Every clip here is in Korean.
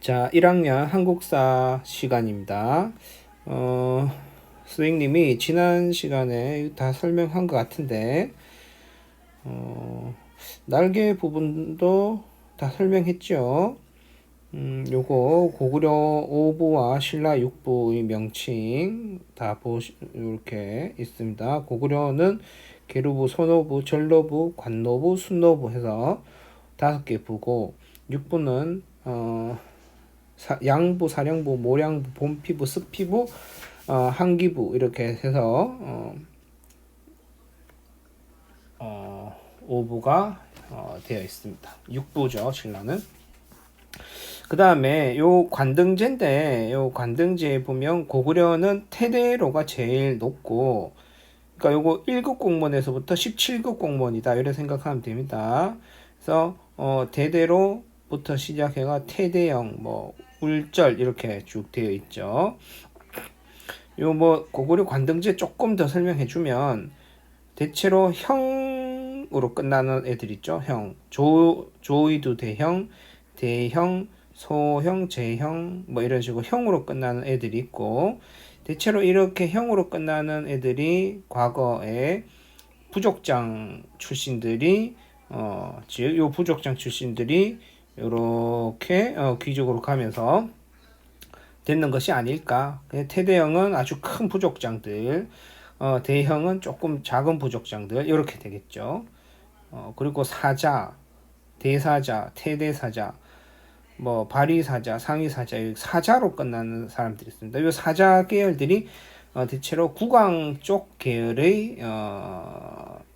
자, 1학년 한국사 시간입니다. 선생님이 지난 시간에 다 설명한 것 같은데, 날개 부분도 다 설명했죠. 요거 고구려 5부와 신라 6부의 명칭 다 이렇게 있습니다. 고구려는 계루부, 소노부, 전로부, 관노부, 순노부 해서 5개 부고, 6부는 양부, 사령부, 모량부, 본피부, 습피부, 한기부 이렇게 해서 5부가 되어 있습니다. 6부죠, 신라는. 그 다음에 요 관등제인데, 요 관등제에 보면 고구려는 태대로가 제일 높고, 그러니까 요거 1급 공무원에서부터 17급 공무원이다 이렇게 생각하면 됩니다. 그래서 대대로부터 시작해가 태대형, 뭐 울절 이렇게 쭉 되어 있죠. 요 뭐 고구려 관등제 조금 더 설명해 주면, 대체로 형으로 끝나는 애들 있죠. 형, 조의도 대형, 대형, 소형, 제형, 뭐 이런 식으로 형으로 끝나는 애들이 있고, 대체로 이렇게 형으로 끝나는 애들이 과거에 부족장 출신들이 즉 요 부족장 출신들이 요렇게 귀족으로 가면서 됐는 것이 아닐까. 태대형은 아주 큰 부족장들, 대형은 조금 작은 부족장들 이렇게 되겠죠. 그리고 사자, 대사자, 태대사자, 뭐 발의사자, 상의사자, 사자로 끝나는 사람들이 있습니다. 이 사자 계열들이 대체로 국왕 쪽 계열의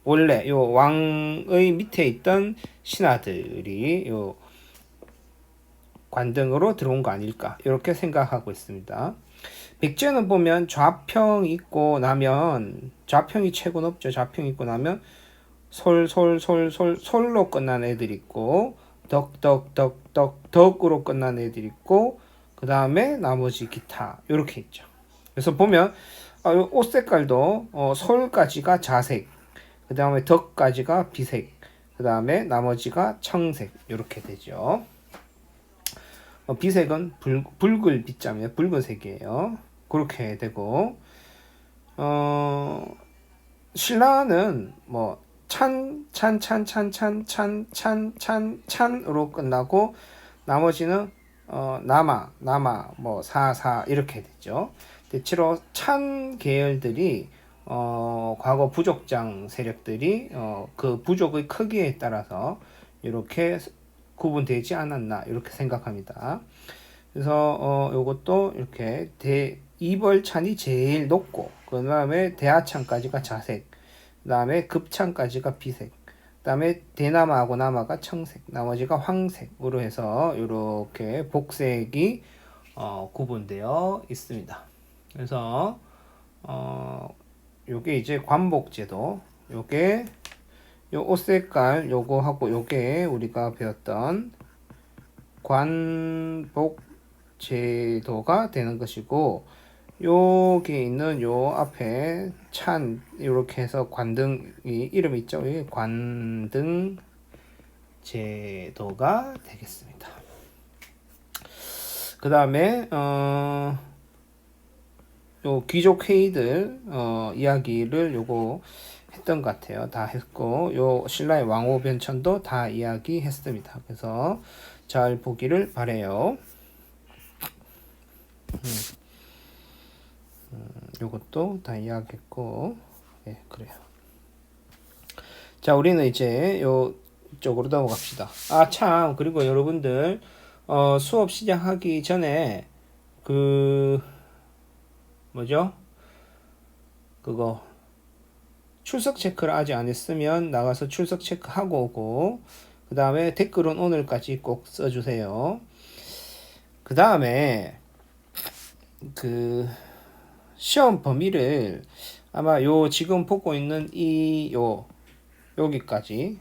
원래 요 왕의 밑에 있던 신하들이 요 관등으로 들어온 거 아닐까 이렇게 생각하고 있습니다. 백제는 보면 좌평 있고 나면, 좌평이 최고 높죠. 좌평 있고 나면 솔로 끝난 애들 있고, 덕으로 끝난 애들 있고, 그 다음에 나머지 기타 이렇게 있죠. 그래서 보면 옷 색깔도 솔까지가 자색, 그 다음에 덕까지가 비색, 그 다음에 나머지가 청색 이렇게 되죠. 비색은 붉을 빛자면 붉은색이에요. 그렇게 되고, 신라는 뭐 찬으로 끝나고, 나머지는 남아 뭐 사사 이렇게 되죠. 대체로 찬 계열들이 과거 부족장 세력들이 그 부족의 크기에 따라서 이렇게 구분되지 않았나 이렇게 생각합니다. 그래서 요것도 이렇게 이벌찬이 제일 높고, 그 다음에 대하찬까지가 자색, 그 다음에 급찬까지가 비색, 그 다음에 대남아하고 남아가 청색, 나머지가 황색으로 해서 이렇게 복색이 구분되어 있습니다. 그래서 요게 이제 관복제도, 요게 요 옷 색깔 요거 하고 요게 우리가 배웠던 관복 제도가 되는 것이고, 여기 있는 요 앞에 찬 이렇게 해서 관등이 이름 있죠. 이게 관등 제도가 되겠습니다. 그 다음에 요 귀족 회의들 이야기를 요거 했던 것 같아요. 다 했고, 요 신라의 왕호 변천도 다 이야기했습니다. 그래서 잘 보기를 바래요. 요것도 다 이야기했고, 예, 그래요. 자, 우리는 이제 요 쪽으로 넘어갑시다. 아, 참, 그리고 여러분들 수업 시작하기 전에 뭐죠? 그거 출석 체크를 아직 안 했으면 나가서 출석 체크하고 오고, 그 다음에 댓글은 오늘까지 꼭 써주세요. 그 다음에 시험 범위를 아마 요 지금 보고 있는 여기까지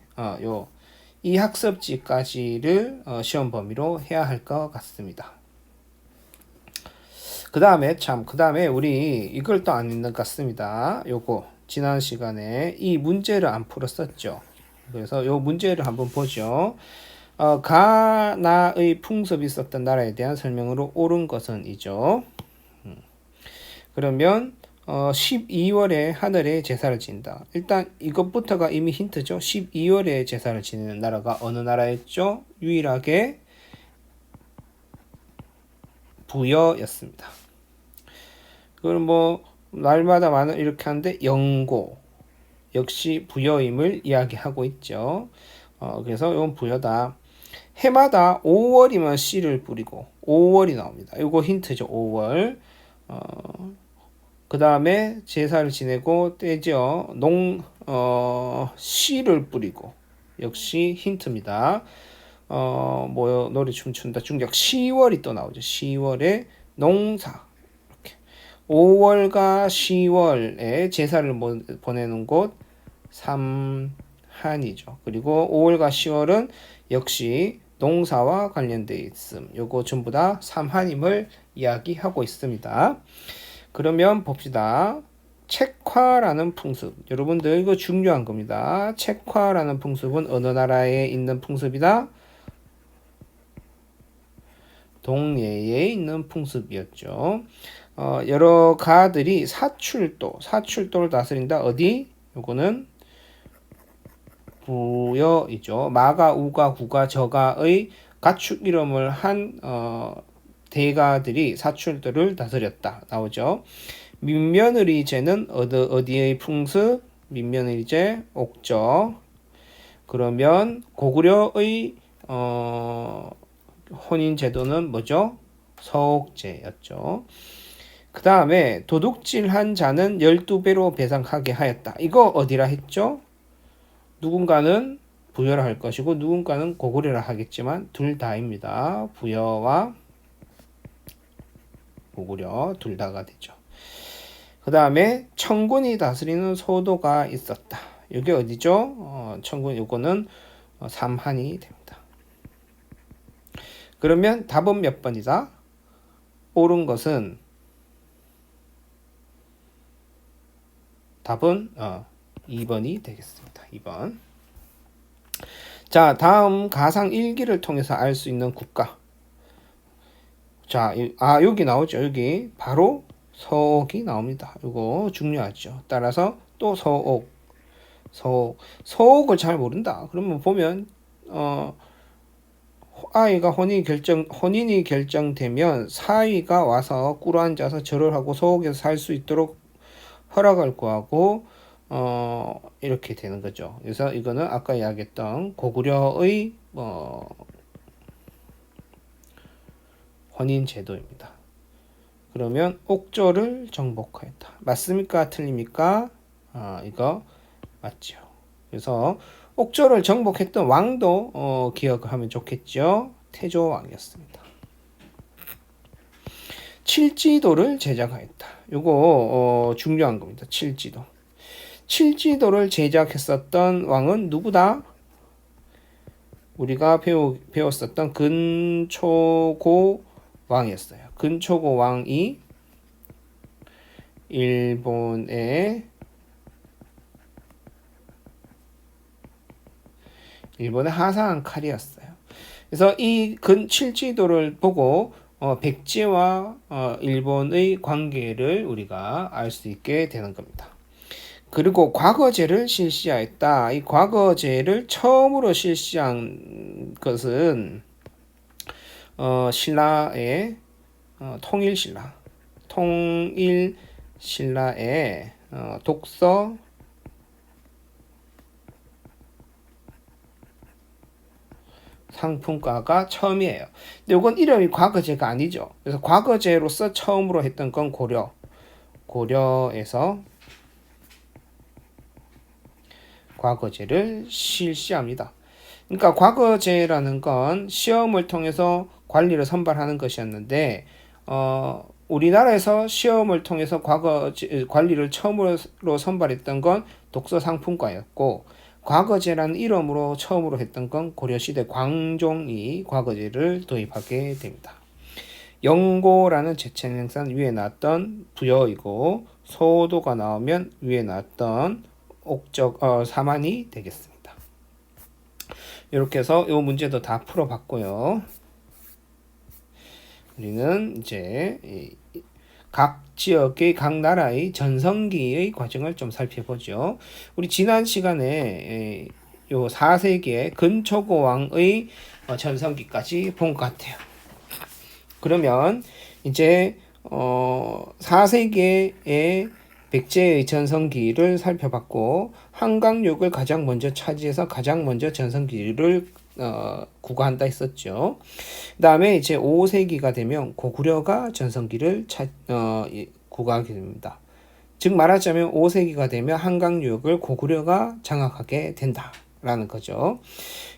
이 학습지까지를 시험 범위로 해야 할 것 같습니다. 그 다음에 우리 이걸 또 안 있는 것 같습니다. 요거 지난 시간에 이 문제를 안 풀었었죠. 그래서 요 문제를 한번 보죠. 가나의 풍습이 있었던 나라에 대한 설명으로 옳은 것은 이죠. 그러면 12월에 하늘에 제사를 지낸다. 일단 이것부터가 이미 힌트죠. 12월에 제사를 지내는 나라가 어느 나라였죠? 유일하게 부여였습니다. 그럼 뭐 날마다 많은 이렇게 하는데 영고 역시 부여임을 이야기하고 있죠. 그래서 이건 부여다. 해마다 5월이면 씨를 뿌리고 5월이 나옵니다. 이거 힌트죠. 5월. 그 다음에 제사를 지내고 때죠. 씨를 뿌리고 역시 힌트입니다. 노래 춤춘다. 중작 10월이 또 나오죠. 10월에 농사. 이렇게 5월과 10월에 제사를 보내는 곳 삼한이죠. 그리고 5월과 10월은 역시 농사와 관련되어 있음. 요거 전부 다 삼한임을 이야기하고 있습니다. 그러면 봅시다. 책화라는 풍습. 여러분들 이거 중요한 겁니다. 책화라는 풍습은 어느 나라에 있는 풍습이다? 동예에 있는 풍습이었죠. 여러 가들이 사출도를 다스린다. 어디? 요거는 부여이죠. 마가, 우가, 구가, 저가의 가축 이름을 한 대가들이 사출들을 다스렸다. 나오죠. 민며느리제는 어디의 풍습? 민며느리제 옥저. 그러면 고구려의 혼인 제도는 뭐죠? 서옥제였죠. 그 다음에 도둑질한 자는 12배로 배상하게 하였다. 이거 어디라 했죠? 누군가는 부여라 할 것이고 누군가는 고구려라 하겠지만 둘 다입니다. 부여와 고구려 둘 다가 되죠. 그 다음에 청군이 다스리는 소도가 있었다. 이게 어디죠? 청군 요거는 삼한이 됩니다. 그러면 답은 몇 번이다? 옳은 것은 답은 2번이 되겠습니다. 2번. 자, 다음 가상 일기를 통해서 알 수 있는 국가. 자, 여기 나오죠. 여기 바로 서옥이 나옵니다. 이거 중요하죠. 따라서 또 서옥을 잘 모른다. 그러면 보면 아이가 혼인이 결정되면 사위가 와서 꿇어 앉아서 절을 하고 서옥에서 살 수 있도록 허락을 구하고 이렇게 되는 거죠. 그래서 이거는 아까 이야기했던 고구려의 혼인 제도입니다. 그러면 옥조를 정복하였다. 맞습니까? 틀립니까? 이거 맞죠. 그래서 옥조를 정복했던 왕도 기억을 하면 좋겠죠. 태조왕이었습니다. 칠지도를 제작하였다. 요거 중요한 겁니다. 칠지도를 제작했었던 왕은 누구다? 우리가 배웠었던 근초고 왕이었어요. 근초고 왕이 일본의 하사한 칼이었어요. 그래서 이 칠지도를 보고 백제와 일본의 관계를 우리가 알 수 있게 되는 겁니다. 그리고 과거제를 실시하였다. 이 과거제를 처음으로 실시한 것은 신라의 통일신라의 독서 상품가가 처음이에요. 근데 이건 이름이 과거제가 아니죠. 그래서 과거제로서 처음으로 했던 건 고려에서 과거제를 실시합니다. 그러니까 과거제라는 건 시험을 통해서 관리를 선발하는 것이었는데 우리나라에서 시험을 통해서 관리를 처음으로 선발했던 건 독서상품과였고 과거제라는 이름으로 처음으로 했던 건 고려시대 광종이 과거제를 도입하게 됩니다. 영고라는 제천 행사는 위에 나왔던 부여이고 소도가 나오면 위에 나왔던 옥적 삼한이 되겠습니다. 이렇게 해서 이 문제도 다 풀어봤고요. 우리는 이제 각 지역의 각 나라의 전성기의 과정을 좀 살펴보죠. 우리 지난 시간에 요 4세기의 근초고왕의 전성기까지 본 것 같아요. 그러면 이제 4세기의 백제의 전성기를 살펴봤고 한강역을 가장 먼저 차지해서 가장 먼저 전성기를 구가한다 했었죠. 그 다음에 이제 5세기가 되면 고구려가 전성기를 구가하게 됩니다. 즉 말하자면 5세기가 되면 한강유역을 고구려가 장악하게 된다라는 거죠.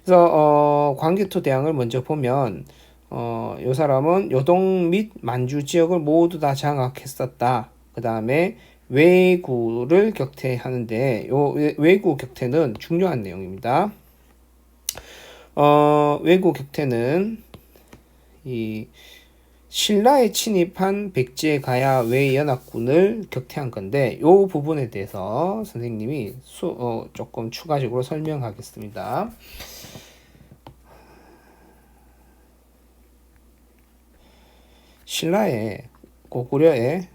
그래서 광개토 대왕을 먼저 보면 요 사람은 요동 및 만주 지역을 모두 다 장악했었다. 그 다음에 왜구를 격퇴하는데 요 왜구 격퇴는 중요한 내용입니다. 왜구 격퇴는 이 신라에 침입한 백제 가야 외연합군을 격퇴한 건데 요 부분에 대해서 선생님이 조금 추가적으로 설명하겠습니다. 신라의 고구려의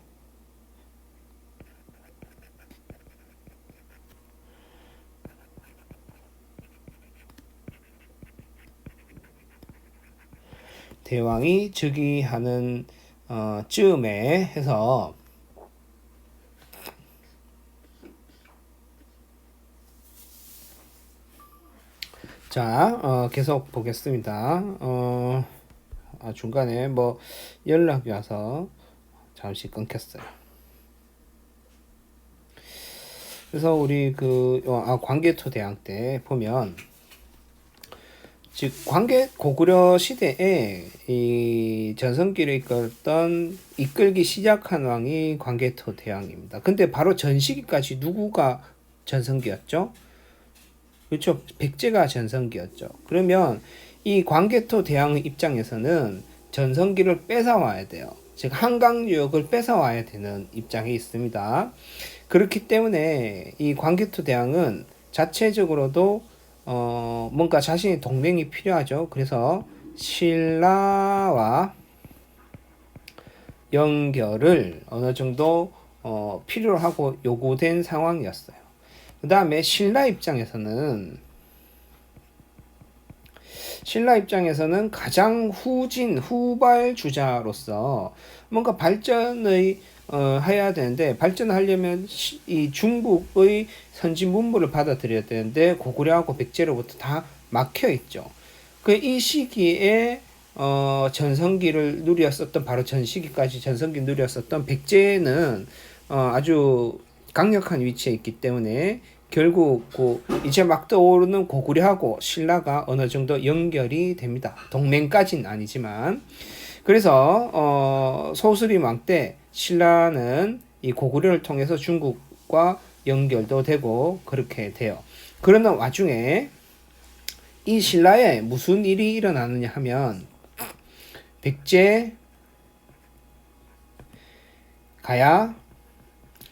대왕이 즉위하는 쯤에 해서 자 계속 보겠습니다. 중간에 뭐 연락이 와서 잠시 끊겼어요. 그래서 우리 광개토 대왕 때 보면 즉 고구려 시대에 이 전성기를 이끌기 시작한 왕이 광개토 대왕입니다. 근데 바로 전시기까지 누구가 전성기였죠? 그렇죠. 백제가 전성기였죠. 그러면 이 광개토 대왕의 입장에서는 전성기를 뺏어와야 돼요. 즉 한강유역을 뺏어와야 되는 입장에 있습니다. 그렇기 때문에 이 광개토 대왕은 자체적으로도 뭔가 자신의 동맹이 필요하죠. 그래서 신라와 연결을 어느 정도 필요로 하고 요구된 상황이었어요. 그 다음에 신라 입장에서는 가장 후발 주자로서 뭔가 발전의 해야 되는데 발전하려면 이 중국의 선진 문물을 받아들여야 되는데 고구려하고 백제로부터 다 막혀 있죠. 이 시기에 전성기를 누렸었던 바로 전시기까지 전성기 누렸었던 백제는 아주 강력한 위치에 있기 때문에 결국 이제 막 떠오르는 고구려하고 신라가 어느 정도 연결이 됩니다. 동맹까지는 아니지만 그래서 소수림 왕 때 신라는 이 고구려를 통해서 중국과 연결도 되고 그렇게 돼요. 그러는 와중에 이 신라에 무슨 일이 일어나느냐 하면 백제 가야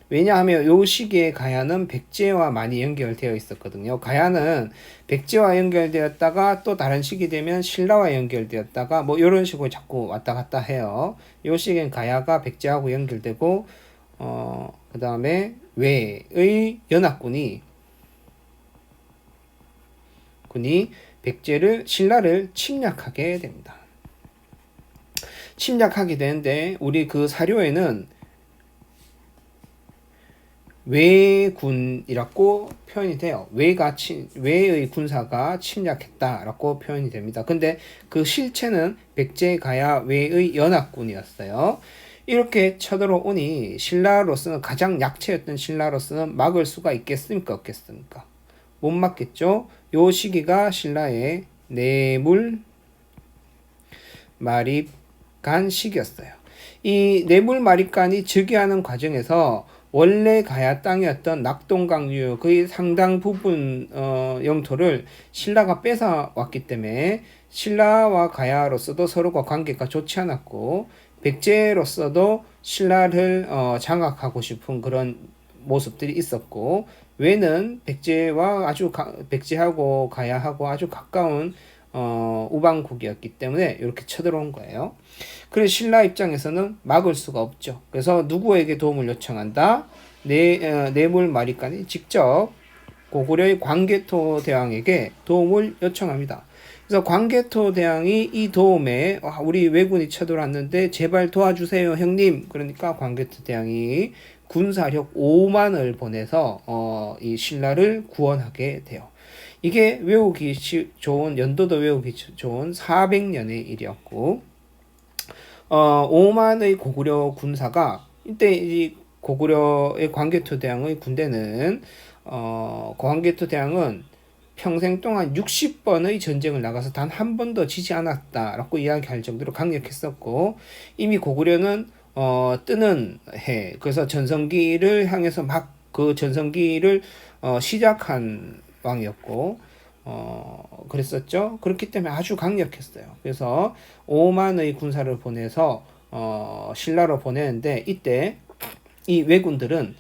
왜냐하면 요 시기에 가야는 백제와 많이 연결되어 있었거든요. 가야는 백제와 연결되었다가 또 다른 시기 되면 신라와 연결되었다가 뭐 이런 식으로 자꾸 왔다 갔다 해요. 요 시기엔 가야가 백제하고 연결되고 그 다음에 외의 연합군이 신라를 침략하게 됩니다. 침략하게 되는데 우리 그 사료에는 왜군이라고 표현이 돼요. 왜의 군사가 침략했다라고 표현이 됩니다. 근데 그 실체는 백제 가야 왜의 연합군이었어요. 이렇게 쳐들어오니 신라로서는 가장 약체였던 신라로서는 막을 수가 있겠습니까? 없겠습니까? 못 막겠죠. 요 시기가 신라의 내물 마립간 시기였어요. 이 내물 마립간이 즉위하는 과정에서 원래 가야 땅이었던 낙동강유역의 상당 부분 영토를 신라가 뺏어왔기 때문에 신라와 가야로서도 서로가 관계가 좋지 않았고 백제로서도 신라를 장악하고 싶은 그런 모습들이 있었고 왜는 백제와 백제하고 가야하고 아주 가까운 우방국이었기 때문에 이렇게 쳐들어온 거예요. 그래서 신라 입장에서는 막을 수가 없죠. 그래서 누구에게 도움을 요청한다? 내물마리간이 직접 고구려의 광개토 대왕에게 도움을 요청합니다. 그래서 광개토 대왕이 이 도움에 우리 왜군이 쳐들어왔는데 제발 도와주세요 형님. 그러니까 광개토 대왕이 군사력 5만을 보내서 이 신라를 구원하게 돼요. 이게 외우기 좋은 연도도 외우기 좋은 400년의 일이었고 5만의 고구려 군사가 이때 이 고구려의 광개토 대왕의 군대는 광개토 대왕은 평생 동안 60번의 전쟁을 나가서 단 한 번도 지지 않았다라고 이야기할 정도로 강력했었고 이미 고구려는 뜨는 해 그래서 전성기를 향해서 막 그 전성기를 시작한 왕이었고 그랬었죠. 그렇기 때문에 아주 강력했어요. 그래서 5만의 군사를 보내서 신라로 보내는데 이때 이 왜군들은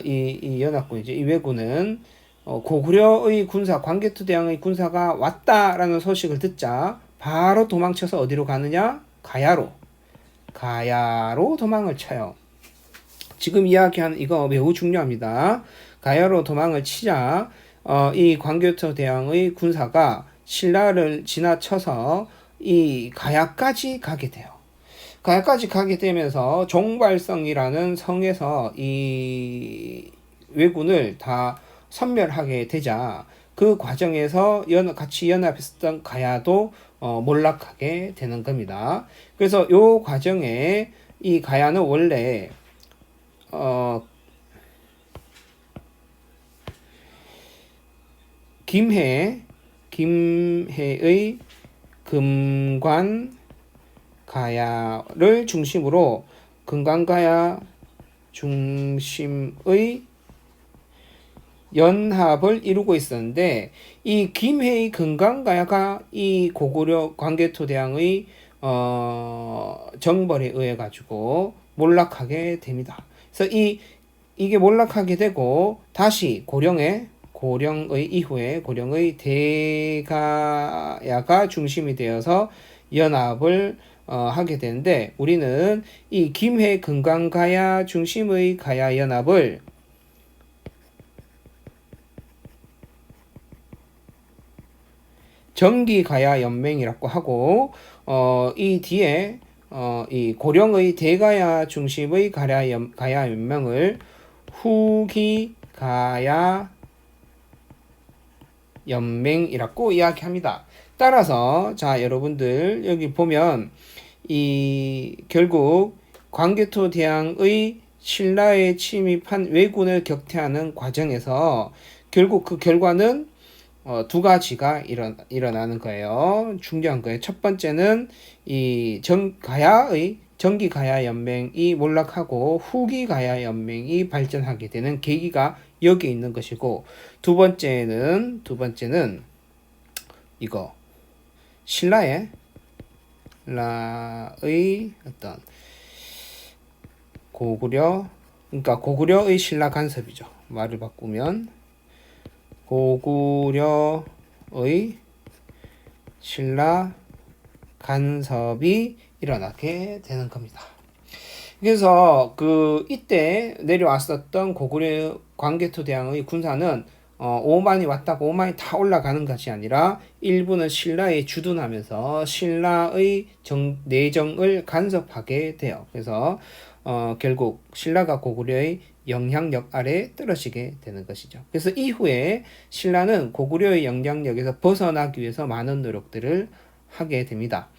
이 연합군이죠. 이 왜군은 고구려의 군사 광개토 대왕의 군사가 왔다라는 소식을 듣자 바로 도망쳐서 어디로 가느냐? 가야로 도망을 쳐요. 지금 이야기한 이거 매우 중요합니다. 가야로 도망을 치자 이 광개토 대왕의 군사가 신라를 지나쳐서 이 가야까지 가게 돼요. 가야까지 가게 되면서 종발성이라는 성에서 이 왜군을 다 섬멸하게 되자 그 과정에서 같이 연합했었던 가야도 몰락하게 되는 겁니다. 그래서 이 과정에 이 가야는 원래 김해의 금관 가야를 중심으로 금관가야 중심의 연합을 이루고 있었는데 이 김해의 금관가야가 이 고구려 광개토 대왕의 정벌에 의해 가지고 몰락하게 됩니다. 그래서 이게 몰락하게 되고 다시 고령의 이후에 고령의 대가야가 중심이 되어서 연합을 하게 되는데 우리는 이 김해 금강가야 중심의 가야 연합을 정기가야 연맹이라고 하고 이 뒤에 이 고령의 대가야 중심의 가야 연맹을 후기가야 연맹이라고 이야기합니다. 따라서 자 여러분들 여기 보면 이 결국 광개토 대왕의 신라에 침입한 왜군을 격퇴하는 과정에서 결국 그 결과는 두 가지가 일어나는 거예요. 중요한 거예요. 첫 번째는 이 정기가야 연맹이 몰락하고 후기가야 연맹이 발전하게 되는 계기가 여기 있는 것이고 두 번째는 이거 신라의 어떤 고구려의 신라 간섭이죠. 말을 바꾸면 고구려의 신라 간섭이 일어나게 되는 겁니다. 그래서 이때 내려왔었던 고구려 광개토 대왕의 군사는 5만이 왔다고 5만이 다 올라가는 것이 아니라 일부는 신라에 주둔하면서 신라의 내정을 간섭하게 돼요. 그래서 결국 신라가 고구려의 영향력 아래 떨어지게 되는 것이죠. 그래서 이후에 신라는 고구려의 영향력에서 벗어나기 위해서 많은 노력들을 하게 됩니다.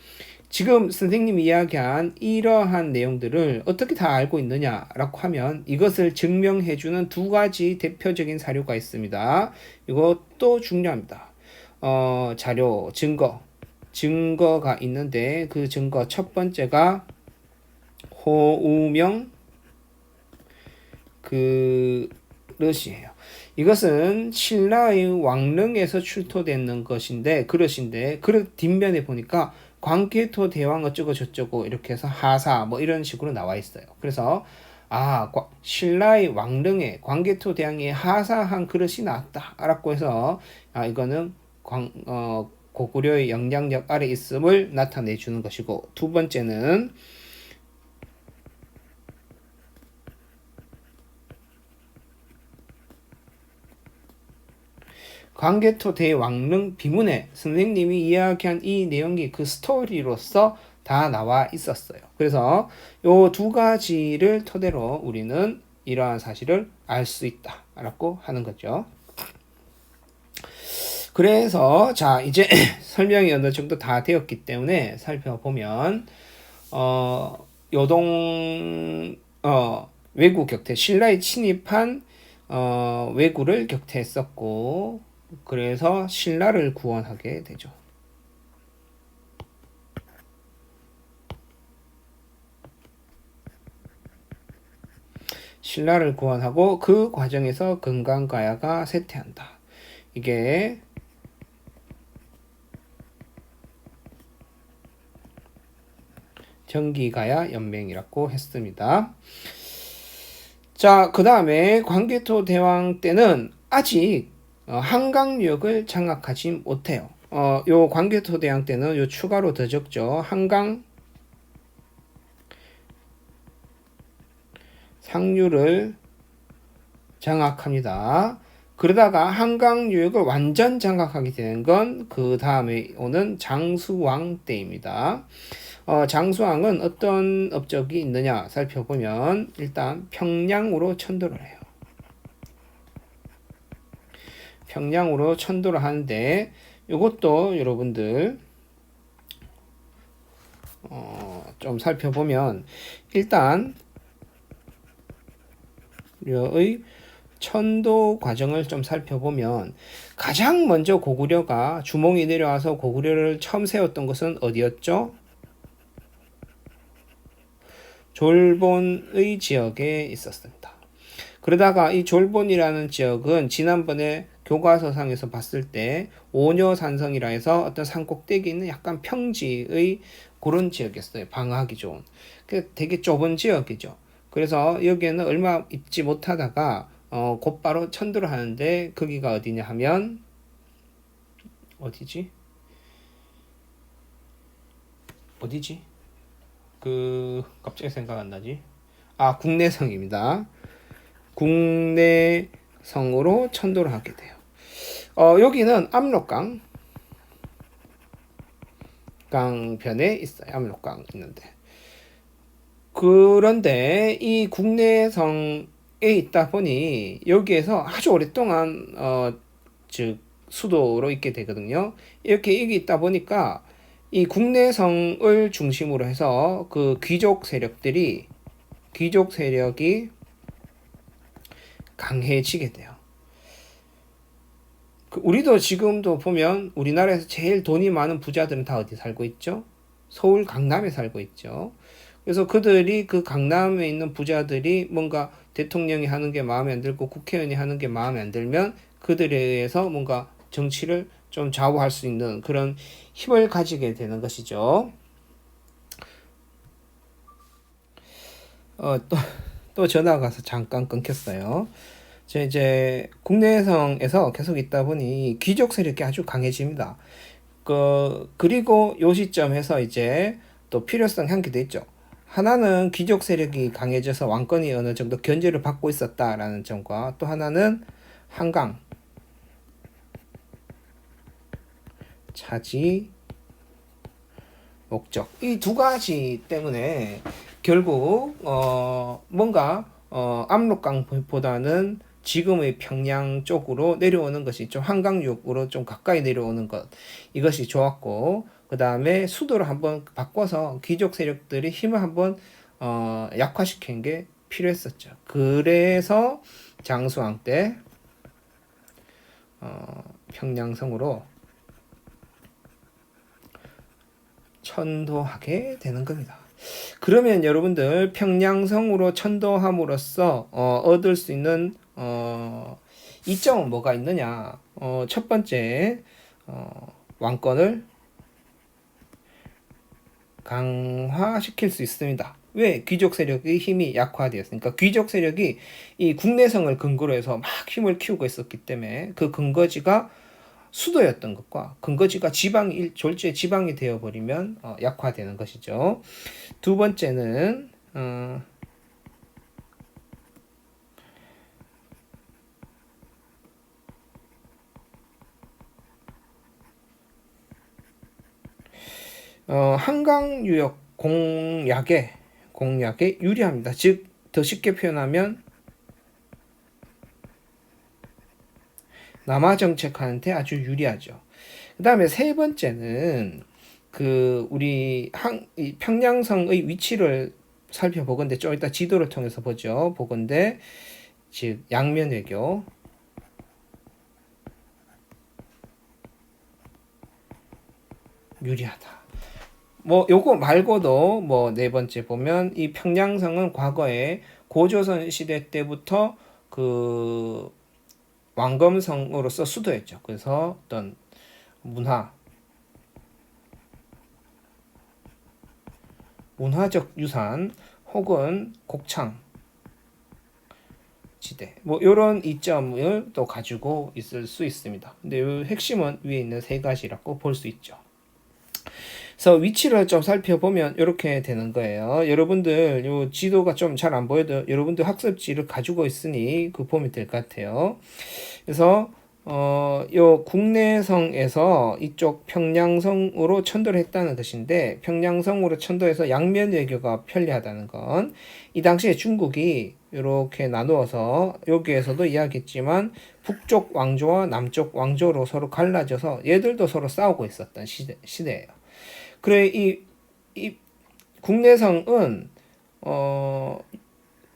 지금 선생님이 이야기한 이러한 내용들을 어떻게 다 알고 있느냐라고 하면 이것을 증명해주는 두 가지 대표적인 사료가 있습니다. 이것도 중요합니다. 자료, 증거가 있는데 그 증거 첫 번째가 호우명 그릇이에요. 이것은 신라의 왕릉에서 출토되는 것인데 그릇인데 그릇 뒷면에 보니까 광개토 대왕 어쩌고 저쩌고 이렇게 해서 하사 뭐 이런 식으로 나와 있어요. 그래서 신라의 왕릉에 광개토대왕이 하사한 그릇이 나왔다라고 해서 이거는 고구려의 영향력 아래 있음을 나타내 주는 것이고, 두 번째는 광개토 대왕릉 비문에 선생님이 이야기한 이 내용이 그 스토리로서 다 나와 있었어요. 그래서 요 두 가지를 토대로 우리는 이러한 사실을 알 수 있다라고 하는 거죠. 그래서 자, 이제 설명이 어느 정도 다 되었기 때문에 살펴보면 요동 왜구 격퇴, 신라에 침입한 왜구를 격퇴했었고, 그래서 신라를 구원하게 되죠. 신라를 구원하고 그 과정에서 금강가야가 쇠퇴한다. 이게 정기가야 연맹이라고 했습니다. 자, 그 다음에 광개토 대왕 때는 아직 한강유역을 장악하지 못해요. 요 광개토 대왕 때는 요 추가로 더 적죠. 한강 상류를 장악합니다. 그러다가 한강 유역을 완전 장악하게 되는 건 그 다음에 오는 장수왕 때입니다. 장수왕은 어떤 업적이 있느냐 살펴보면 일단 평양으로 천도를 해요. 평양으로 천도를 하는데 이것도 여러분들 좀 살펴보면 일단 의 천도 과정을 좀 살펴보면 가장 먼저 고구려가 주몽이 내려와서 고구려를 처음 세웠던 것은 어디였죠? 졸본의 지역에 있었습니다. 그러다가 이 졸본이라는 지역은 지난번에 교과서상에서 봤을 때 오녀산성이라 해서 어떤 산 꼭대기 있는 약간 평지의 그런 지역이었어요. 방어하기 좋은. 되게 좁은 지역이죠. 그래서 여기에는 얼마 있지 못하다가 곧바로 천도를 하는데 거기가 어디냐 하면 어디지? 갑자기 생각 안 나지? 국내성입니다. 국내성으로 천도를 하게 돼요. 여기는 압록강 강변에 있어요. 압록강 있는데. 그런데 이 국내성에 있다 보니 여기에서 아주 오랫동안 즉 수도로 있게 되거든요. 이렇게 여기 있다 보니까 이 국내성을 중심으로 해서 그 귀족 세력이 강해지게 돼요. 우리도 지금도 보면 우리나라에서 제일 돈이 많은 부자들은 다 어디 살고 있죠? 서울 강남에 살고 있죠. 그래서 그들이 그 강남에 있는 부자들이 뭔가 대통령이 하는 게 마음에 안 들고 국회의원이 하는 게 마음에 안 들면 그들에 의해서 뭔가 정치를 좀 좌우할 수 있는 그런 힘을 가지게 되는 것이죠. 또 전화가 가서 잠깐 끊겼어요. 이제 국내성에서 계속 있다 보니 귀족 세력이 아주 강해집니다. 그리고 요 시점에서 이제 또 필요성 한계도 있죠. 하나는 귀족 세력이 강해져서 왕권이 어느 정도 견제를 받고 있었다라는 점과 또 하나는 한강 차지 목적 이 두 가지 때문에 결국 뭔가 압록강보다는 지금의 평양 쪽으로 내려오는 것이 좀 한강역으로 좀 가까이 내려오는 것 이것이 좋았고 그 다음에 수도를 한번 바꿔서 귀족 세력들의 힘을 한번 약화시키는 게 필요했었죠. 그래서 장수왕 때 평양성으로 천도하게 되는 겁니다. 그러면 여러분들 평양성으로 천도함으로써 얻을 수 있는 이점은 뭐가 있느냐? 첫 번째 왕권을 강화시킬 수 있습니다. 왜? 귀족 세력의 힘이 약화되었으니까 귀족 세력이 이 국내성을 근거로 해서 막 힘을 키우고 있었기 때문에 그 근거지가 수도였던 것과 근거지가 졸지에 지방이 되어버리면 약화되는 것이죠. 두 번째는 한강 유역 공약에 유리합니다. 즉 더 쉽게 표현하면 남하 정책하는데 아주 유리하죠. 그 다음에 세 번째는 이 평양성의 위치를 살펴보건대 좀 이따 지도를 통해서 보건대 즉 양면 외교 유리하다. 요거 말고도 네 번째 보면 이 평양성은 과거에 고조선 시대 때부터 그 왕검성으로서 수도였죠. 그래서 어떤 문화적 유산 혹은 곡창 지대 이런 이점을 또 가지고 있을 수 있습니다. 근데 이 핵심은 위에 있는 세 가지라고 볼 수 있죠. 그래서 위치를 좀 살펴보면 이렇게 되는 거예요. 여러분들 요 지도가 좀 잘 안 보여도 여러분들 학습지를 가지고 있으니 보면 될 것 같아요. 그래서 요 국내성에서 이쪽 평양성으로 천도를 했다는 것인데 평양성으로 천도해서 양면 외교가 편리하다는 건 이 당시에 중국이 이렇게 나누어서 여기에서도 이야기했지만 북쪽 왕조와 남쪽 왕조로 서로 갈라져서 얘들도 서로 싸우고 있었던 시대예요. 그래 이 국내성은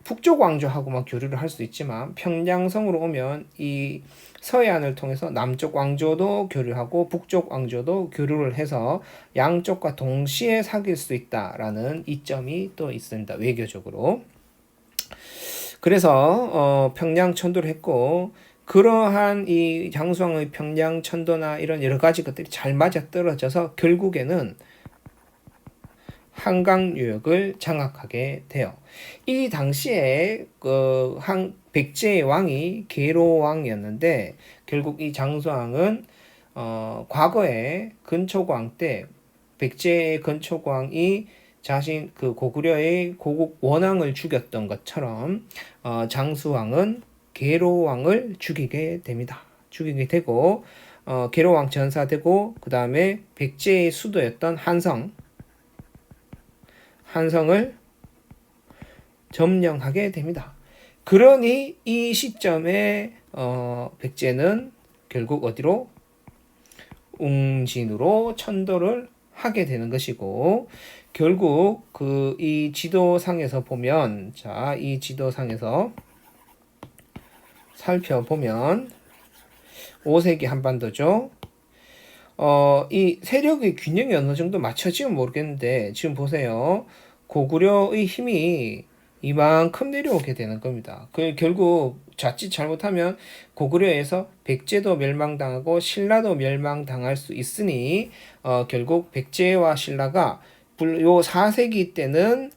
북쪽 왕조하고만 교류를 할 수 있지만 평양성으로 오면 이 서해안을 통해서 남쪽 왕조도 교류하고 북쪽 왕조도 교류를 해서 양쪽과 동시에 사귈 수 있다라는 이점이 또 있습니다. 외교적으로. 그래서 평양 천도를 했고 그러한 이 장수왕의 평양 천도나 이런 여러 가지 것들이 잘 맞아떨어져서 결국에는 한강 유역을 장악하게 돼요. 이 당시에 백제의 왕이 계로왕이었는데 결국 이 장수왕은 과거에 근초광 때 백제의 근초광이 자신 고구려의 고국 원왕을 죽였던 것처럼 장수왕은 계로왕을 죽이게 됩니다. 죽이게 되고 계로왕 전사되고 그 다음에 백제의 수도였던 한성을 점령하게 됩니다. 그러니 이 시점에 백제는 결국 어디로? 웅진으로 천도를 하게 되는 것이고 결국 이 지도상에서 보면 이 지도상에서 살펴보면 5세기 한반도죠. 이 세력의 균형이 어느 정도 맞춰지면 모르겠는데 지금 보세요. 고구려의 힘이 이만큼 내려오게 되는 겁니다. 결국 자칫 잘못하면 고구려에서 백제도 멸망당하고 신라도 멸망당할 수 있으니 결국 백제와 신라가 요 4세기 때는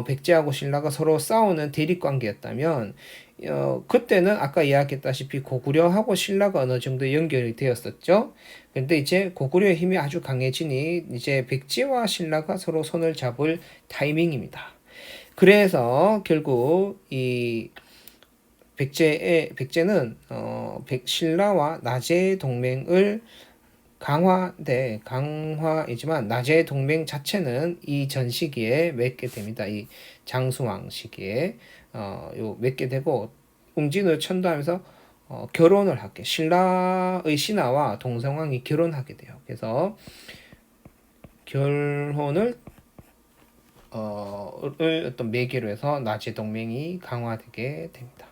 백제하고 신라가 서로 싸우는 대립관계였다면 그때는 아까 이야기했다시피 고구려하고 신라가 어느 정도 연결이 되었었죠. 근데 이제 고구려의 힘이 아주 강해지니 이제 백제와 신라가 서로 손을 잡을 타이밍입니다. 그래서 결국 이 백제는 신라와 나제 동맹을 강화이지만 나제 동맹 자체는 이 전 시기에 맺게 됩니다. 이 장수왕 시기에 맺게 되고 웅진을 천도하면서 결혼을 하게 신라의 신하와 동성왕이 결혼하게 돼요. 그래서 결혼을 어떤 매개로 해서 나제 동맹이 강화되게 됩니다.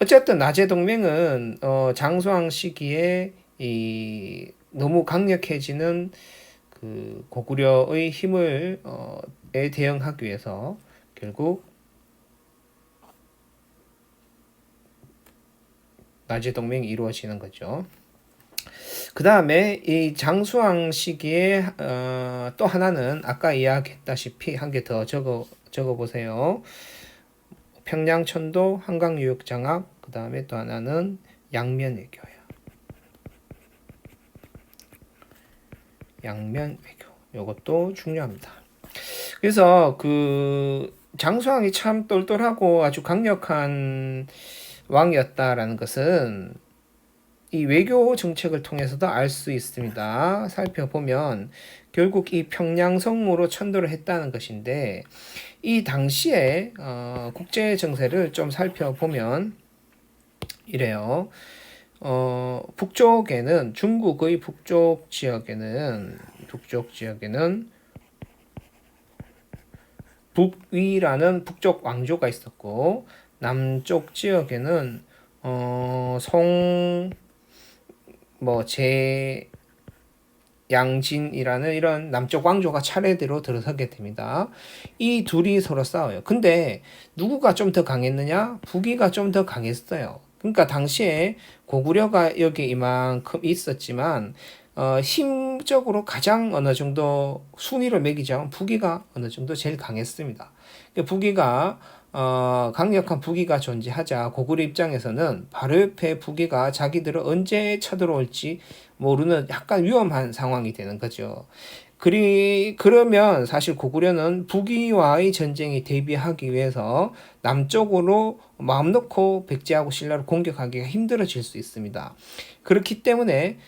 어쨌든 나제 동맹은 장수왕 시기에 너무 강력해지는 고구려의 힘을 대응하기 위해서 결국 나제 동맹이 이루어지는 거죠. 그 다음에 이 장수왕 시기에 또 하나는 아까 이야기했다시피 한 개 더 적어 적어보세요. 평양천도 한강유역장악, 그 다음에 또 하나는 양면외교예요. 양면외교. 이것도 중요합니다. 그래서 그 장수왕이 참 똘똘하고 아주 강력한 왕이었다라는 것은 이 외교 정책을 통해서도 알 수 있습니다. 살펴보면 결국 이 평양성으로 천도를 했다는 것인데 이 당시에 국제 정세를 좀 살펴보면 이래요. 북쪽에는 중국의 북쪽 지역에는 북위라는 북쪽 왕조가 있었고 남쪽 지역에는 양진이라는 이런 남쪽 왕조가 차례대로 들어서게 됩니다. 이 둘이 서로 싸워요. 근데 누구가 좀 더 강했느냐? 북위가 좀 더 강했어요. 그러니까 당시에 고구려가 여기 이만큼 있었지만 힘적으로 가장 어느 정도 순위를 매기자면 북위가 어느 정도 제일 강했습니다. 북위가 강력한 북위가 존재하자 고구려 입장에서는 바로 옆에 북위가 자기들을 언제 쳐들어올지 모르는 약간 위험한 상황이 되는 거죠. 그러면 사실 고구려는 북위와의 전쟁에 대비하기 위해서 남쪽으로 마음 놓고 백제하고 신라를 공격하기가 힘들어질 수 있습니다. 그렇기 때문에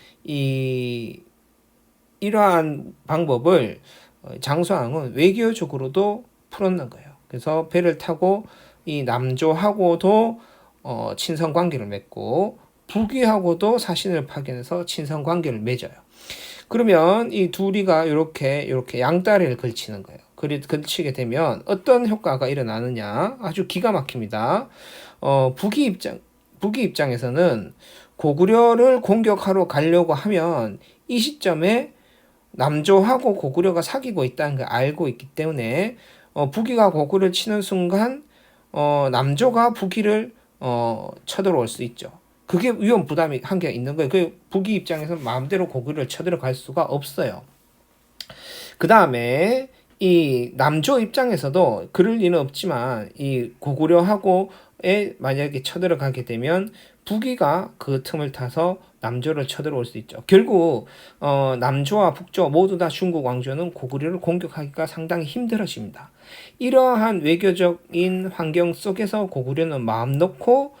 이러한 방법을 장수왕은 외교적으로도 풀었는 거예요. 그래서 배를 타고 이 남조하고도 친선 관계를 맺고 북위하고도 사신을 파견해서 친선 관계를 맺어요. 그러면 이 둘이가 이렇게 양다리를 걸치는 거예요. 걸치게 되면 어떤 효과가 일어나느냐? 아주 기가 막힙니다. 북위 입장에서는 고구려를 공격하러 가려고 하면 이 시점에 남조하고 고구려가 사귀고 있다는 걸 알고 있기 때문에 북위가 고구려를 치는 순간 남조가 북위를 쳐들어올 수 있죠. 그게 위험 부담이 한계가 있는 거예요. 그 북위 입장에서 마음대로 고구려를 쳐들어갈 수가 없어요. 그 다음에 이 남조 입장에서도 그럴 리는 없지만 이 고구려하고에 만약에 쳐들어가게 되면 북위가 그 틈을 타서 남조를 쳐들어올 수 있죠. 결국 남조와 북조 모두 다 중국 왕조는 고구려를 공격하기가 상당히 힘들어집니다. 이러한 외교적인 환경 속에서 고구려는 마음 놓고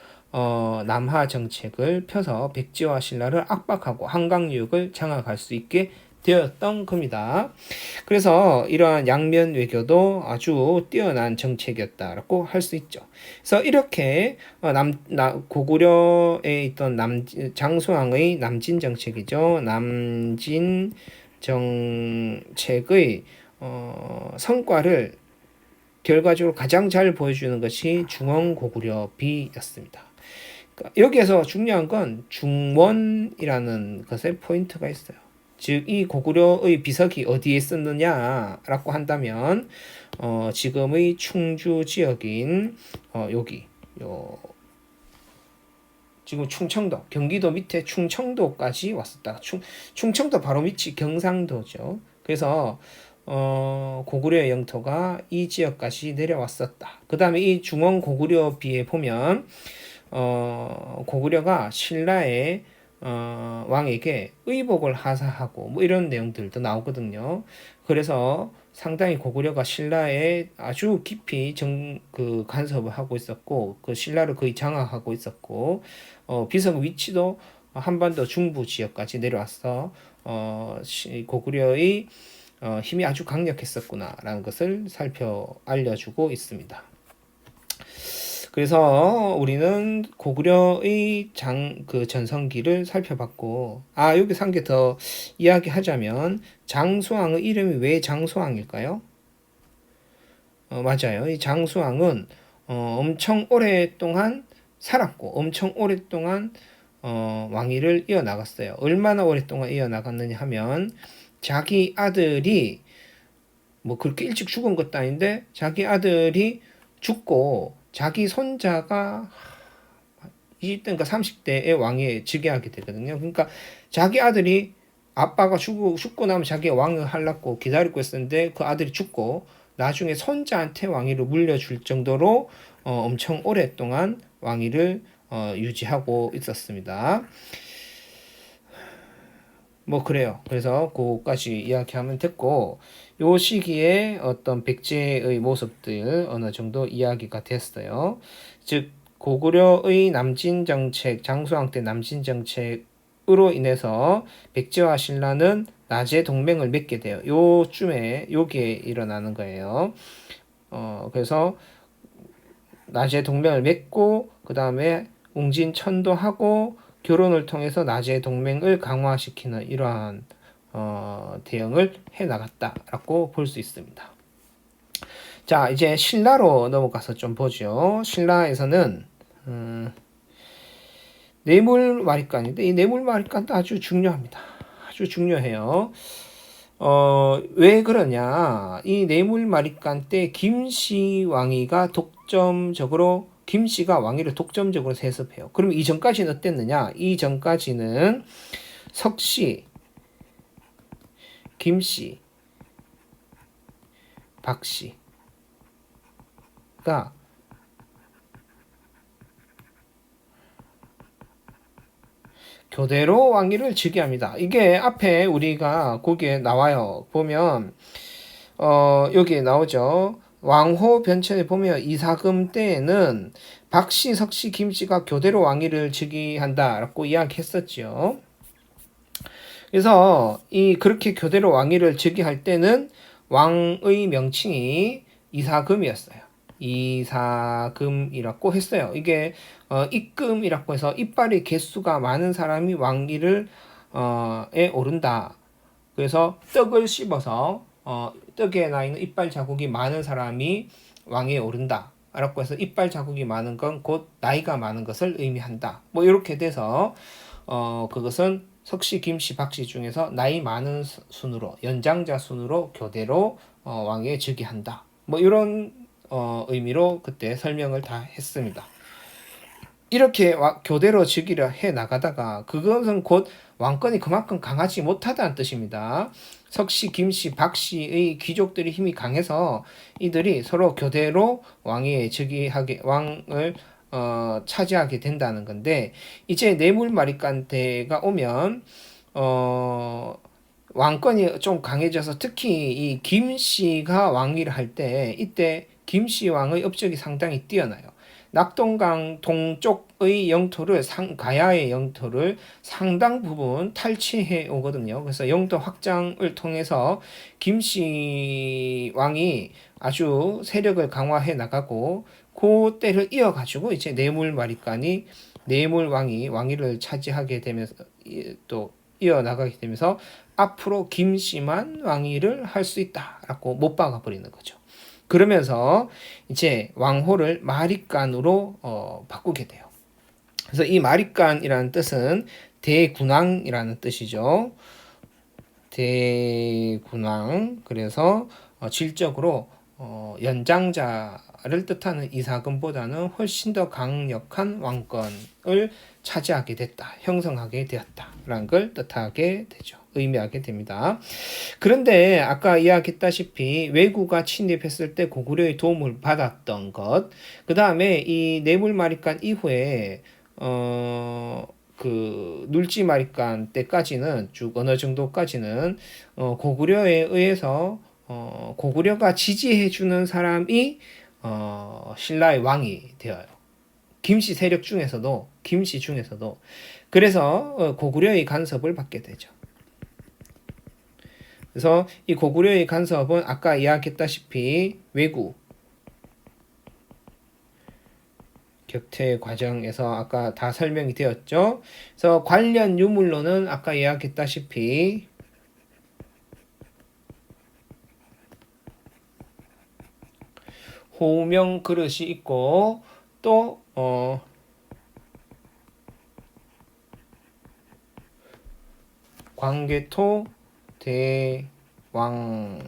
남하 정책을 펴서 백제와 신라를 압박하고 한강유역을 장악할 수 있게 되었던 겁니다. 그래서 이러한 양면 외교도 아주 뛰어난 정책이었다라고 할 수 있죠. 그래서 이렇게 고구려에 있던 장수왕의 남진 정책이죠. 남진 정책의 성과를 결과적으로 가장 잘 보여주는 것이 중원고구려비였습니다. 여기에서 중요한 건 중원이라는 것에 포인트가 있어요. 즉 이 고구려의 비석이 어디에 있었느냐라고 한다면 지금의 충주 지역인 지금 충청도, 경기도 밑에 충청도까지 왔었다. 충청도 바로 밑이 경상도죠. 그래서 고구려의 영토가 이 지역까지 내려왔었다. 그 다음에 이 중원 고구려비에 보면 고구려가 신라의 왕에게 의복을 하사하고 뭐 이런 내용들도 나오거든요. 그래서 상당히 고구려가 신라에 아주 깊이 간섭을 하고 있었고 그 신라를 거의 장악하고 있었고 비석 위치도 한반도 중부 지역까지 내려와서 고구려의 힘이 아주 강력했었구나라는 것을 알려주고 있습니다. 그래서 우리는 고구려의 전성기를 살펴봤고, 여기서 한 개 더 이야기하자면, 장수왕의 이름이 왜 장수왕일까요? 맞아요. 이 장수왕은 엄청 오랫동안 살았고, 엄청 오랫동안 왕위를 이어나갔어요. 얼마나 오랫동안 이어나갔느냐 하면, 자기 아들이 뭐 그렇게 일찍 죽은 것도 아닌데, 자기 아들이 죽고, 자기 손자가 20대인가 30대의 왕위에 즉위하게 되거든요. 그러니까 자기 아들이 아빠가 죽고 나면 자기가 왕을 하려고 기다리고 있었는데 그 아들이 죽고 나중에 손자한테 왕위를 물려줄 정도로 엄청 오랫동안 왕위를 유지하고 있었습니다. 뭐 그래요. 그래서 그거까지 이야기하면 됐고, 요 시기에 어떤 백제의 모습들 어느 정도 이야기가 됐어요. 즉 고구려의 남진 정책, 장수왕 때 남진 정책으로 인해서 백제와 신라는 나제 동맹을 맺게 돼요. 요쯤에 요게 일어나는 거예요. 그래서 나제 동맹을 맺고 그 다음에 웅진천도하고 결혼을 통해서 나제 동맹을 강화시키는 이러한 대응을 해 나갔다라고 볼 수 있습니다. 자, 이제 신라로 넘어가서 좀 보죠. 신라에서는 뇌물마리간인데 이 뇌물마리간도 아주 중요합니다. 아주 중요해요. 왜 그러냐? 이 뇌물마리간 때 김씨왕위가 독점적으로 김씨가 왕위를 독점적으로 세습해요. 그럼 이전까지는 어땠느냐? 이전까지는 석씨, 김씨, 박씨가 교대로 왕위를 즉위합니다. 이게 앞에 우리가 거기에 나와요. 보면 여기에 나오죠. 왕호 변천에 보면 이사금 때에는 박씨, 석씨, 김씨가 교대로 왕위를 즉위한다라고 이야기했었죠. 그래서 그렇게 교대로 왕위를 즉위할 때는 왕의 명칭이 이사금이었어요. 이사금이라고 했어요. 이게 입금이라고 해서 이빨의 개수가 많은 사람이 왕위를 에 오른다. 그래서 떡을 씹어서 떡에 나 있는 이빨 자국이 많은 사람이 왕위에 오른다. 라고 해서 이빨 자국이 많은 건 곧 나이가 많은 것을 의미한다. 뭐 이렇게 돼서 그것은 석씨, 김씨, 박씨 중에서 나이 많은 순으로 연장자 순으로 교대로 왕위에 즉위한다. 뭐 이런 의미로 그때 설명을 다 했습니다. 이렇게 교대로 즉위를 해 나가다가 그것은 곧 왕권이 그만큼 강하지 못하다는 뜻입니다. 석씨, 김씨, 박씨의 귀족들의 힘이 강해서 이들이 서로 교대로 왕위에 즉위하게 왕을 차지하게 된다는 건데 이제 뇌물마리간 때가 오면 왕권이 좀 강해져서 특히 이 김씨가 왕위를 할 때 이때 김씨 왕의 업적이 상당히 뛰어나요. 낙동강 동쪽의 영토를 가야의 영토를 상당 부분 탈취해 오거든요. 그래서 영토 확장을 통해서 김씨 왕이 아주 세력을 강화해 나가고 그 때를 이어가지고 이제 뇌물마리간이 뇌물왕이 왕위를 차지하게 되면서 또 이어나가게 되면서 앞으로 김씨만 왕위를 할 수 있다라고 못 박아 버리는 거죠. 그러면서 이제 왕호를 마리간으로 바꾸게 돼요. 그래서 이 마리간이라는 뜻은 대군왕이라는 뜻이죠. 대군왕. 그래서 질적으로 연장자를 뜻하는 이사금보다는 훨씬 더 강력한 왕권을 차지하게 됐다, 형성하게 되었다라는 걸 뜻하게 되죠. 의미하게 됩니다. 그런데 아까 이야기했다시피 왜구가 침입했을 때 고구려의 도움을 받았던 것, 그 다음에 이 뇌물마리간 이후에 그 눌지마리간 때까지는 쭉 어느 정도까지는 고구려에 의해서 고구려가 지지해주는 사람이 신라의 왕이 되어요. 김씨 세력 중에서도 김씨 중에서도 그래서 고구려의 간섭을 받게 되죠. 그래서 이 고구려의 간섭은 아까 이야기했다시피 왜구 격퇴 과정에서 아까 다 설명이 되었죠. 그래서 관련 유물로는 아까 이야기했다시피 호명 그릇이 있고 또 광개토 대왕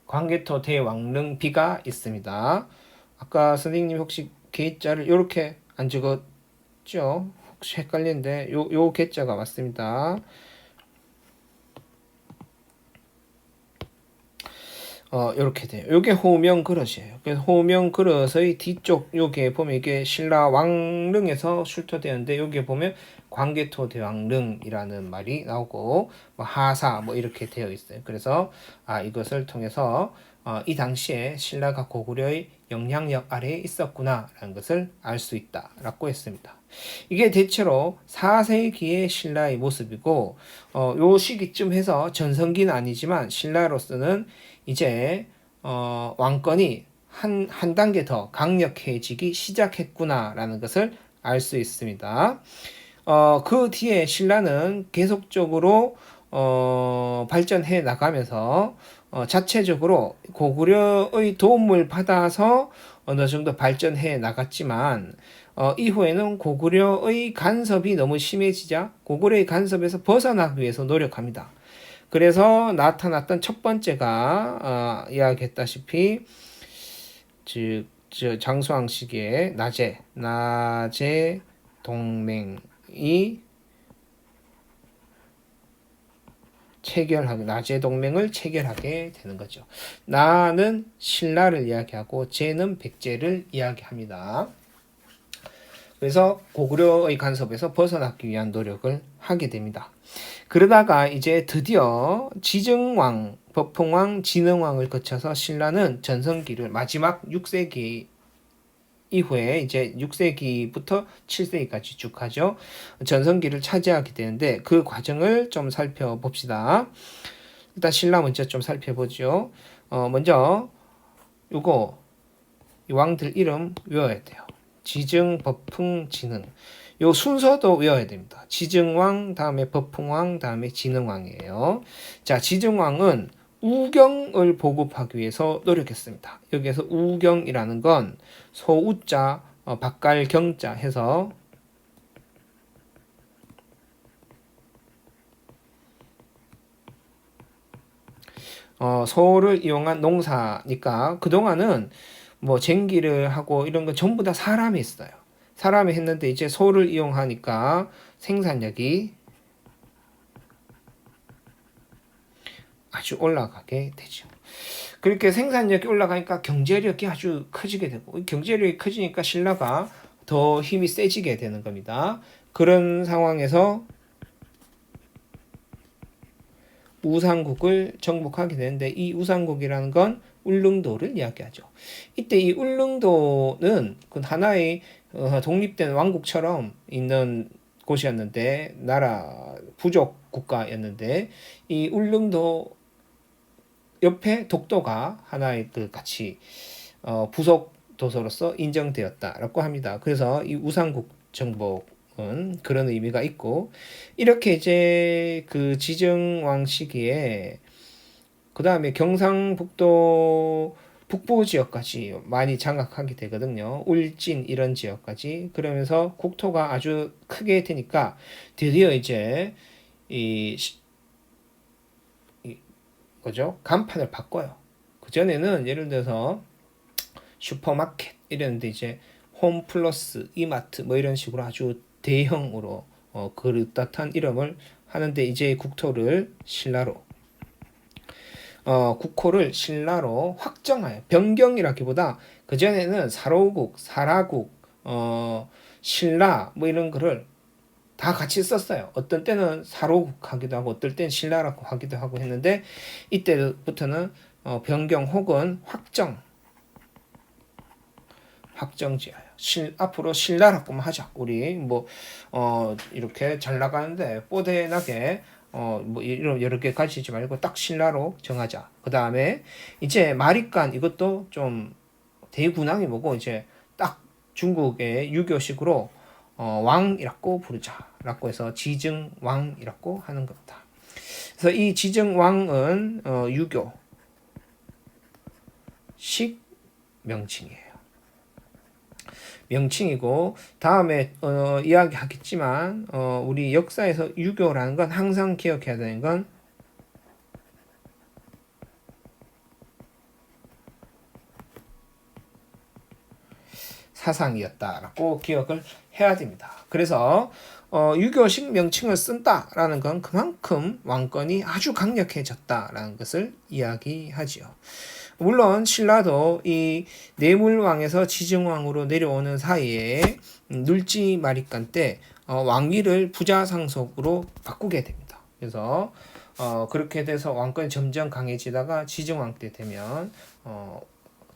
광개토 대왕릉비가 있습니다. 아까 선생님 혹시 계자를 이렇게 안 적었죠? 혹시 헷갈리는데 요 계자가 맞습니다. 요렇게 돼요. 요게 호명 그릇이에요. 그래서 호명 그릇의 뒤쪽 요게 보면 이게 신라 왕릉에서 출토되는데 요게 보면 광개토 대왕릉이라는 말이 나오고 뭐 하사 뭐 이렇게 되어 있어요. 그래서 이것을 통해서 이 당시에 신라가 고구려의 영향력 아래에 있었구나라는 것을 알 수 있다라고 했습니다. 이게 대체로 4세기의 신라의 모습이고 요 시기쯤 해서 전성기는 아니지만 신라로서는 이제 왕권이 한 단계 더 강력해지기 시작했구나라는 것을 알 수 있습니다. 그 뒤에 신라는 계속적으로 발전해 나가면서 자체적으로 고구려의 도움을 받아서 어느 정도 발전해 나갔지만 이후에는 고구려의 간섭이 너무 심해지자 고구려의 간섭에서 벗어나기 위해서 노력합니다. 그래서 나타났던 첫 번째가 이야기했다시피 즉 장수왕 시기에 나제 동맹이 나제 동맹을 체결하게 되는 거죠. 나는 신라를 이야기하고 제는 백제를 이야기합니다. 그래서 고구려의 간섭에서 벗어나기 위한 노력을 하게 됩니다. 그러다가 이제 드디어 지증왕, 법흥왕, 진흥왕을 거쳐서 신라는 전성기를 마지막 6세기 이후에 이제 6세기부터 7세기까지 쭉 하죠. 전성기를 차지하게 되는데 그 과정을 좀 살펴봅시다. 일단 신라 먼저 좀 살펴보죠. 먼저 요거 이 왕들 이름 외워야 돼요. 지증, 법흥, 진흥. 요 순서도 외워야 됩니다. 지증왕, 다음에 법흥왕, 다음에 진흥왕이에요. 자, 지증왕은 우경을 보급하기 위해서 노력했습니다. 여기에서 우경이라는 건 소우자, 박갈경자 해서 소를 이용한 농사니까 그동안은 뭐 쟁기를 하고 이런 거 전부 다 사람이 했어요. 사람이 했는데 이제 소를 이용하니까 생산력이 아주 올라가게 되죠. 그렇게 생산력이 올라가니까 경제력이 아주 커지게 되고 경제력이 커지니까 신라가 더 힘이 세지게 되는 겁니다. 그런 상황에서 우상국을 정복하게 되는데 이 우상국이라는 건 울릉도를 이야기하죠. 이때 이 울릉도는 그 하나의 독립된 왕국처럼 있는 곳이었는데 나라 부족 국가였는데 이 울릉도 옆에 독도가 하나의 그 같이 부속 도서로서 인정되었다라고 합니다. 그래서 이 우상국 정복은 그런 의미가 있고 이렇게 이제 그 지정왕 시기에 그 다음에 경상북도 북부 지역까지 많이 장악하게 되거든요. 울진 이런 지역까지. 그러면서 국토가 아주 크게 되니까 드디어 이제 이 뭐죠? 간판을 바꿔요. 그 전에는 예를 들어서 슈퍼마켓 이랬는데 이제 홈플러스, 이마트 뭐 이런 식으로 아주 대형으로 그릇듯한 이름을 하는데 이제 국토를 신라로 국호를 신라로 확정하여 변경이라기보다 그 전에는 사로국, 사라국, 신라 뭐 이런 거를 다 같이 썼어요. 어떤 때는 사로국 하기도 하고 어떨 땐 신라라고 하기도 하고 했는데 이때부터는 변경 혹은 확정지어요. 앞으로 신라라고만 하자. 우리 뭐 이렇게 잘 나가는데 뽀대나게 뭐 이런 여러 개 가지지 말고 딱 신라로 정하자. 그 다음에 이제 마리간 이것도 좀 대군항이 뭐고 이제 딱 중국의 유교식으로 왕이라고 부르자라고 해서 지증왕이라고 하는 겁니다. 그래서 이 지증왕은 유교식 명칭이고 다음에 이야기하겠지만 우리 역사에서 유교라는 건 항상 기억해야 되는 건 사상이었다라고 기억을 해야 됩니다. 그래서 유교식 명칭을 쓴다라는 건 그만큼 왕권이 아주 강력해졌다라는 것을 이야기하지요. 물론 신라도 이 내물왕에서 지증왕으로 내려오는 사이에 눌지마리간 때 왕위를 부자상속으로 바꾸게 됩니다. 그래서 그렇게 돼서 왕권이 점점 강해지다가 지증왕 때 되면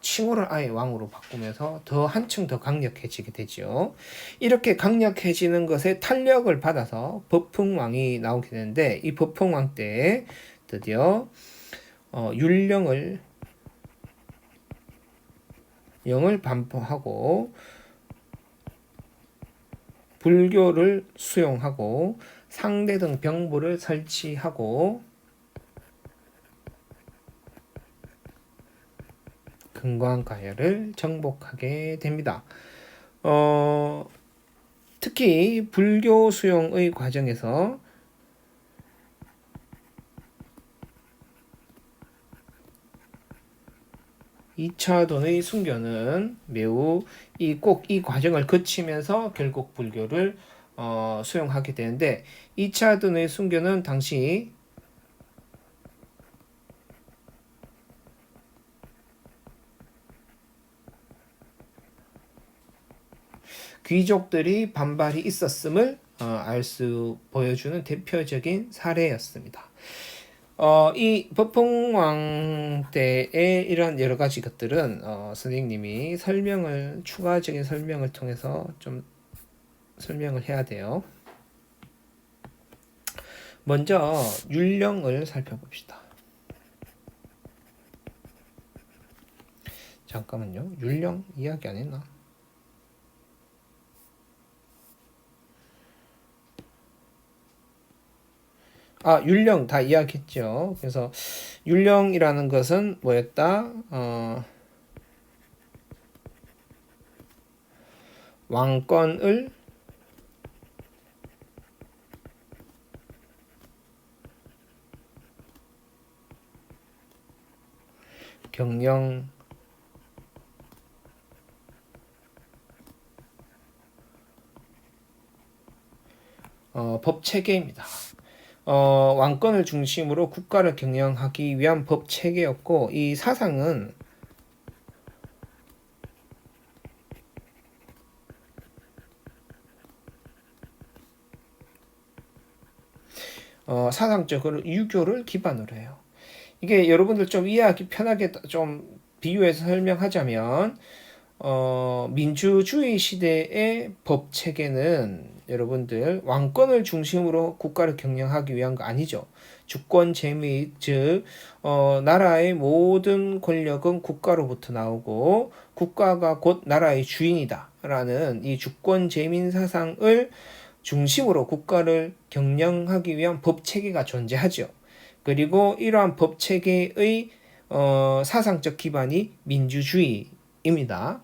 칭호를 아예 왕으로 바꾸면서 더 한층 더 강력해지게 되죠. 이렇게 강력해지는 것에 탄력을 받아서 법흥왕이 나오게 되는데 이 법흥왕 때 드디어 율령을 반포하고 불교를 수용하고 상대 등 병부를 설치하고 금광가야를 정복하게 됩니다. 특히 불교 수용의 과정에서 이차돈의 순교는 매우 꼭 이 과정을 거치면서 결국 불교를 수용하게 되는데 이차돈의 순교는 당시 귀족들이 반발이 있었음을 보여주는 대표적인 사례였습니다. 이 법흥왕 때의 이런 여러 가지 것들은 선생님이 추가적인 설명을 통해서 좀 설명을 해야 돼요. 먼저 율령을 살펴봅시다. 잠깐만요. 율령 이야기 안 했나? 율령 다 이야기했죠. 그래서 율령이라는 것은 뭐였다? 왕권을 경영 법 체계입니다. 왕권을 중심으로 국가를 경영하기 위한 법 체계였고 이 사상은 사상적으로 유교를 기반으로 해요. 이게 여러분들 좀 이해하기 편하게 좀 비유해서 설명하자면 민주주의 시대의 법 체계는 여러분들 왕권을 중심으로 국가를 경영하기 위한 거 아니죠. 주권 재미 즉 나라의 모든 권력은 국가로부터 나오고 국가가 곧 나라의 주인이다라는 이 주권 재민 사상을 중심으로 국가를 경영하기 위한 법 체계가 존재하죠. 그리고 이러한 법 체계의 사상적 기반이 민주주의입니다.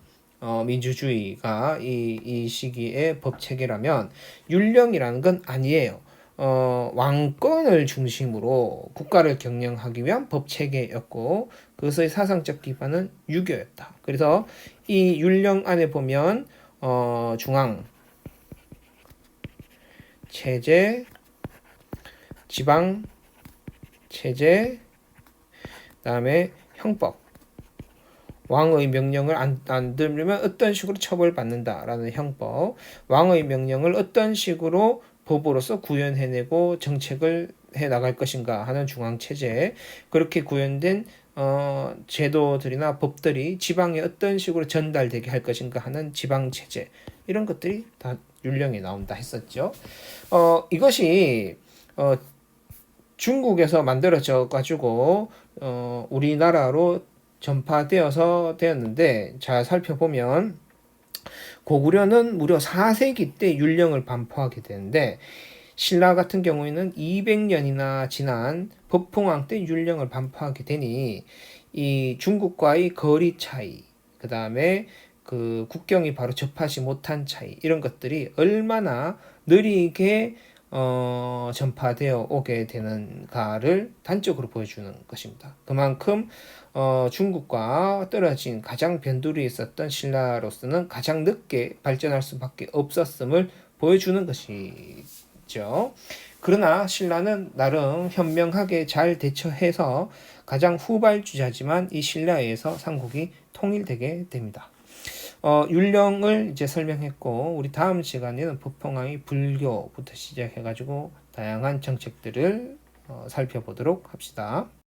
민주주의가 이 시기의 법 체계라면 율령이라는 건 아니에요. 왕권을 중심으로 국가를 경영하기 위한 법 체계였고 그것의 사상적 기반은 유교였다. 그래서 이 율령 안에 보면 중앙 체제, 지방 체제, 그다음에 형법. 왕의 명령을 안 들으면 어떤 식으로 처벌받는다라는 형법. 왕의 명령을 어떤 식으로 법으로서 구현해내고 정책을 해나갈 것인가 하는 중앙체제. 그렇게 구현된 제도들이나 법들이 지방에 어떤 식으로 전달되게 할 것인가 하는 지방체제. 이런 것들이 다 율령에 나온다 했었죠. 이것이 중국에서 만들어져 가지고 우리나라로 전파되어서 되었는데 잘 살펴보면 고구려는 무려 4세기 때 율령을 반포하게 되는데 신라 같은 경우에는 200년이나 지난 법흥왕 때 율령을 반포하게 되니 이 중국과의 거리 차이, 그 다음에 그 국경이 바로 접하지 못한 차이 이런 것들이 얼마나 느리게 전파되어 오게 되는가를 단적으로 보여주는 것입니다. 그만큼 중국과 떨어진 가장 변두리에 있었던 신라로서는 가장 늦게 발전할 수밖에 없었음을 보여주는 것이죠. 그러나 신라는 나름 현명하게 잘 대처해서 가장 후발주자지만 이 신라에 의해서 삼국이 통일되게 됩니다. 율령을 이제 설명했고 우리 다음 시간에는 법흥왕이 불교부터 시작해가지고 다양한 정책들을 살펴보도록 합시다.